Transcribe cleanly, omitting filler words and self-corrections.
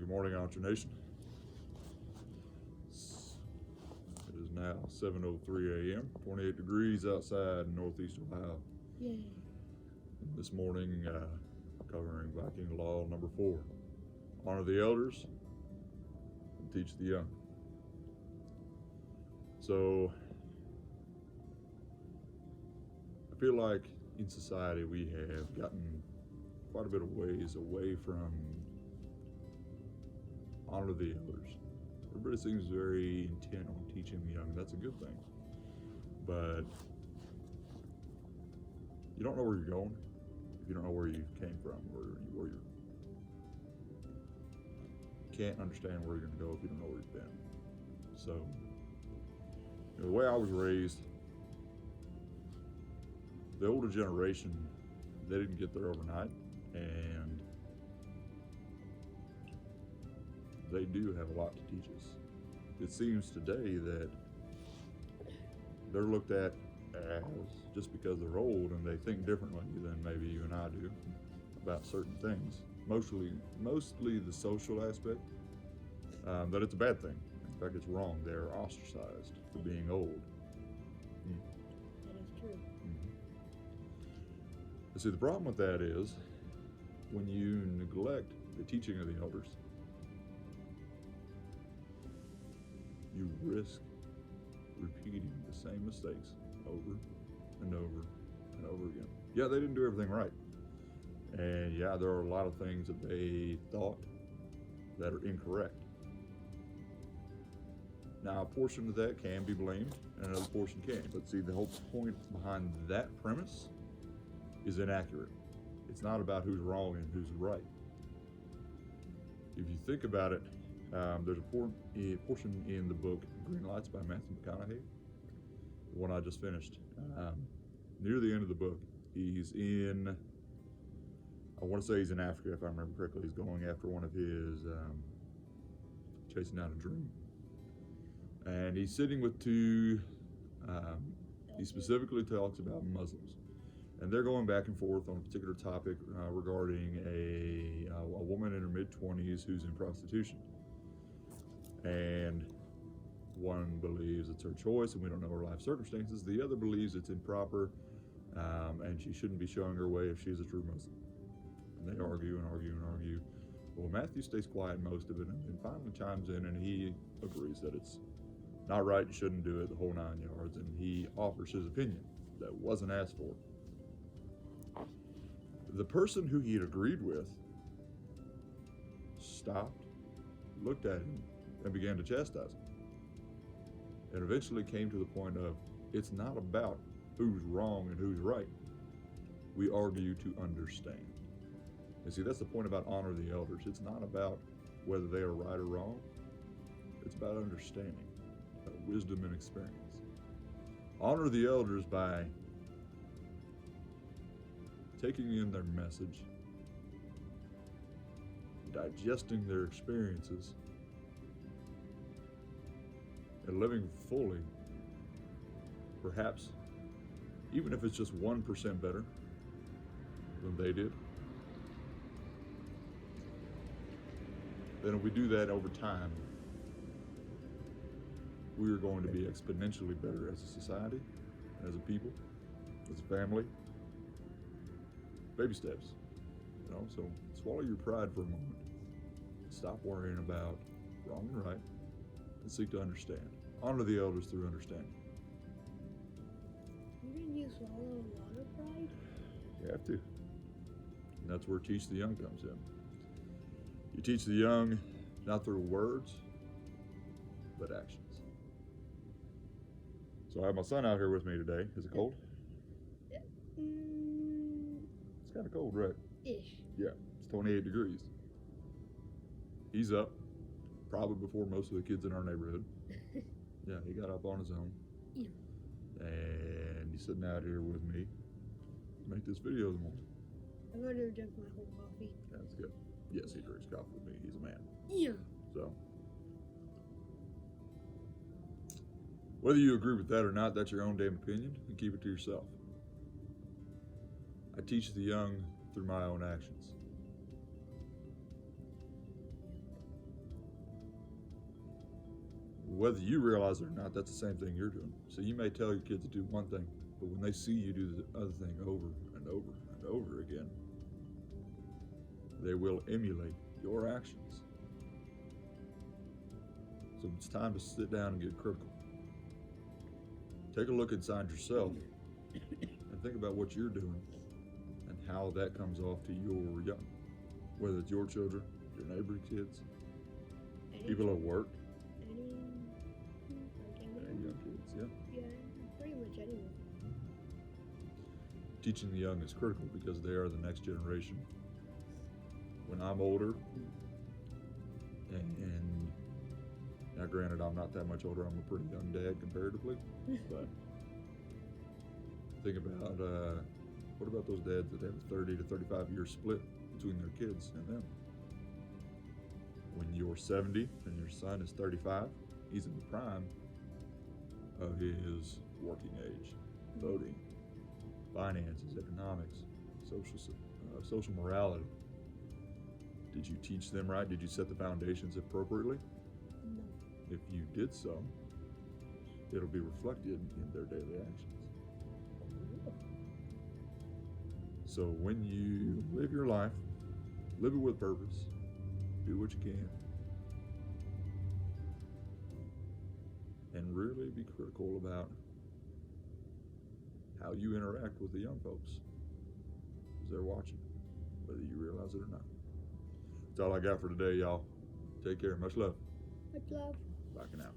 Good morning, Entre Nation. It is now 7:03 a.m., 28 degrees outside in Northeast Ohio. Yay. This morning, covering Viking Law number 4. Honor the elders and teach the young. So, I feel like in society we have gotten quite a bit of ways away from honor the elders. Everybody seems very intent on teaching the young, and that's a good thing. But you don't know where you're going if you don't know where you came from, where you can't understand where you're going to go if you don't know where you've been. So, the way I was raised, the older generation, they didn't get there overnight, and they do have a lot to teach us. It seems today that they're looked at as, just because they're old and they think differently than maybe you and I do about certain things. Mostly the social aspect, that it's a bad thing. In fact, it's wrong. They're ostracized for being old. That is true. But see, the problem with that is when you neglect the teaching of the elders, you risk repeating the same mistakes over and over and over again. Yeah, they didn't do everything right. And yeah, there are a lot of things that they thought that are incorrect. Now, a portion of that can be blamed, and another portion can't. But see, the whole point behind that premise is inaccurate. It's not about who's wrong and who's right. If you think about it, there's a portion in the book Green Lights by Matthew McConaughey, the one I just finished. Near the end of the book, he's in, I want to say he's in Africa if I remember correctly. He's going after one of his, chasing down a dream. And he's sitting with two, he specifically talks about Muslims. And they're going back and forth on a particular topic regarding a woman in her mid-20s who's in prostitution. And one believes it's her choice and we don't know her life circumstances. The other believes it's improper and she shouldn't be showing her way if she's a true Muslim. And they argue and argue and argue. Well, Matthew stays quiet most of it and finally chimes in and he agrees that it's not right, you shouldn't do it, the whole 9 yards. And he offers his opinion that wasn't asked for. The person who he had agreed with stopped, looked at him, and began to chastise him. And eventually came to the point of, it's not about who's wrong and who's right. We argue to understand. And see, that's the point about honor the elders. It's not about whether they are right or wrong. It's about understanding, about wisdom and experience. Honor the elders by taking in their message, digesting their experiences, and living fully, perhaps, even if it's just 1% better than they did. Then if we do that over time, we are going to be exponentially better as a society, as a people, as a family. Baby steps, so swallow your pride for a moment. Stop worrying about wrong and right and seek to understand. Honor the elders through understanding. Wouldn't you swallow a lot of pride? You have to. And that's where teach the young comes in. You teach the young not through words, but actions. So I have my son out here with me today. Is it cold? It's kind of cold, right? Ish. Yeah, it's 28 degrees. He's up, probably before most of the kids in our neighborhood. Yeah, he got up on his own. Yeah. And he's sitting out here with me to make this video this morning. I've already drunk my whole coffee. That's good. Yes, he drinks coffee with me. He's a man. Yeah. So, whether you agree with that or not, that's your own damn opinion, and keep it to yourself. I teach the young through my own actions. whether you realize it or not, that's the same thing you're doing. So you may tell your kids to do one thing, but when they see you do the other thing over and over and over again, they will emulate your actions. So it's time to sit down and get critical. Take a look inside yourself and think about what you're doing and how that comes off to your young, whether it's your children, your neighbor's kids, people at work, Any young kids, yeah. Yeah, pretty much anyone. Teaching the young is critical because they are the next generation. When I'm older, and now granted I'm not that much older, I'm a pretty young dad comparatively, but think about what about those dads that have a 30 to 35 year split between their kids and them? When you're 70 and your son is 35, he's in the prime of his working age, voting, finances, economics, social morality. Did you teach them right? Did you set the foundations appropriately? No. If you did so, it'll be reflected in their daily actions. So when you live your life, live it with purpose, do what you can, and really be critical about how you interact with the young folks, because they're watching, whether you realize it or not. That's all I got for today, y'all. Take care. Much love. Much love. Bye for now.